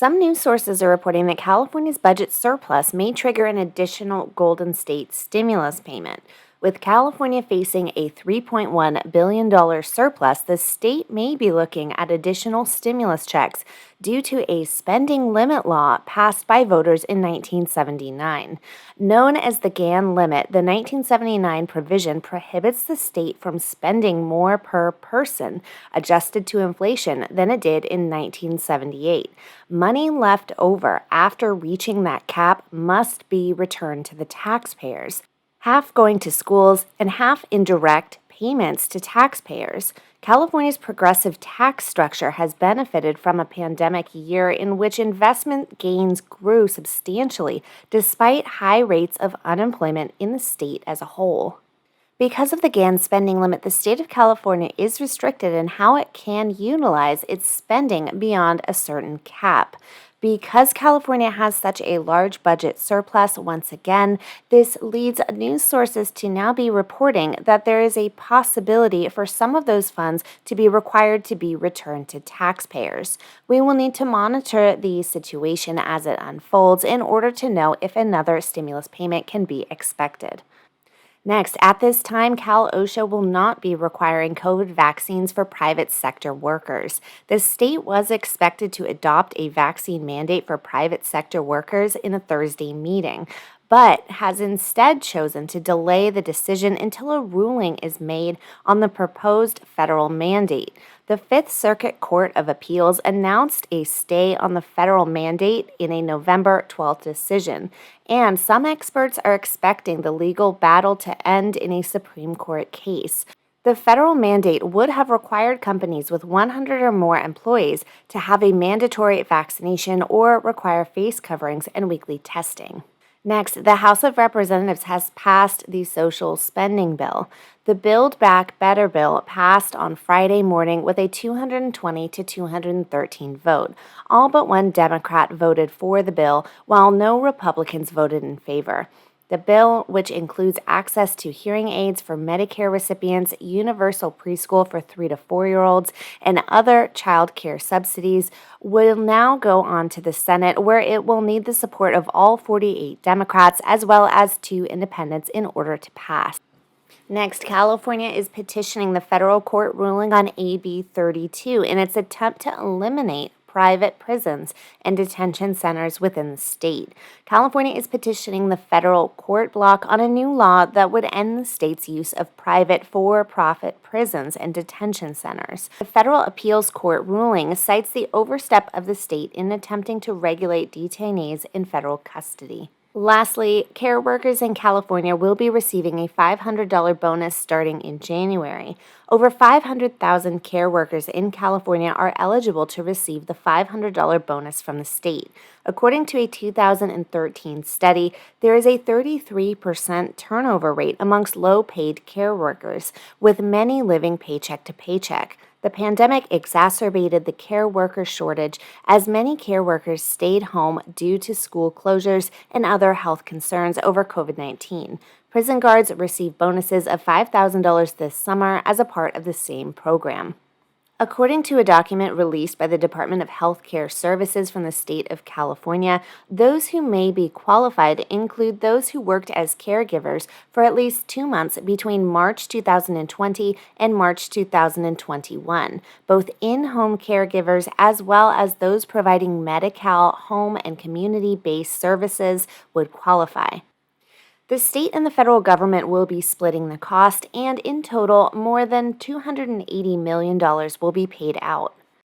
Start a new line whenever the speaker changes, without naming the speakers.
Some news sources are reporting that California's budget surplus may trigger an additional Golden State stimulus payment. With California facing a $3.1 billion surplus, the state may be looking at additional stimulus checks due to a spending limit law passed by voters in 1979. Known as the GAN limit, the 1979 provision prohibits the state from spending more per person, adjusted to inflation, than it did in 1978. Money left over after reaching that cap must be returned to the taxpayers, half going to schools and half in direct payments to taxpayers. California's progressive tax structure has benefited from a pandemic year in which investment gains grew substantially despite high rates of unemployment in the state as a whole. Because of the GAN spending limit, the state of California is restricted in how it can utilize its spending beyond a certain cap. Because California has such a large budget surplus, once again, this leads news sources to now be reporting that there is a possibility for some of those funds to be required to be returned to taxpayers. We will need to monitor the situation as it unfolds in order to know if another stimulus payment can be expected. Next, at this time, Cal OSHA will not be requiring COVID vaccines for private sector workers. The state was expected to adopt a vaccine mandate for private sector workers in a Thursday meeting, but has instead chosen to delay the decision until a ruling is made on the proposed federal mandate. The Fifth Circuit Court of Appeals announced a stay on the federal mandate in a November 12th decision, and some experts are expecting the legal battle to end in a Supreme Court case. The federal mandate would have required companies with 100 or more employees to have a mandatory vaccination or require face coverings and weekly testing. Next, the House of Representatives has passed the social spending bill. The Build Back Better bill passed on Friday morning with a 220 to 213 vote. All but one Democrat voted for the bill, while no Republicans voted in favor. The bill, which includes access to hearing aids for Medicare recipients, universal preschool for 3 to 4-year-olds, and other child care subsidies, will now go on to the Senate, where it will need the support of all 48 Democrats as well as 2 independents in order to pass. Next, California is petitioning the federal court ruling on AB 32 in its attempt to eliminate private prisons and detention centers within the state. California is petitioning the federal court block on a new law that would end the state's use of private for-profit prisons and detention centers. The federal appeals court ruling cites the overstep of the state in attempting to regulate detainees in federal custody. Lastly, care workers in California will be receiving a $500 bonus starting in January. Over 500,000 care workers in California are eligible to receive the $500 bonus from the state. According to a 2013 study, there is a 33% turnover rate amongst low-paid care workers, with many living paycheck to paycheck. The pandemic exacerbated the care worker shortage as many care workers stayed home due to school closures and other health concerns over COVID-19. Prison guards received bonuses of $5,000 this summer as a part of the same program. According to a document released by the Department of Health Care Services from the state of California, those who may be qualified include those who worked as caregivers for at least 2 months between March 2020 and March 2021. Both in-home caregivers as well as those providing Medi-Cal home and community-based services would qualify. The state and the federal government will be splitting the cost, and in total, more than $280 million will be paid out.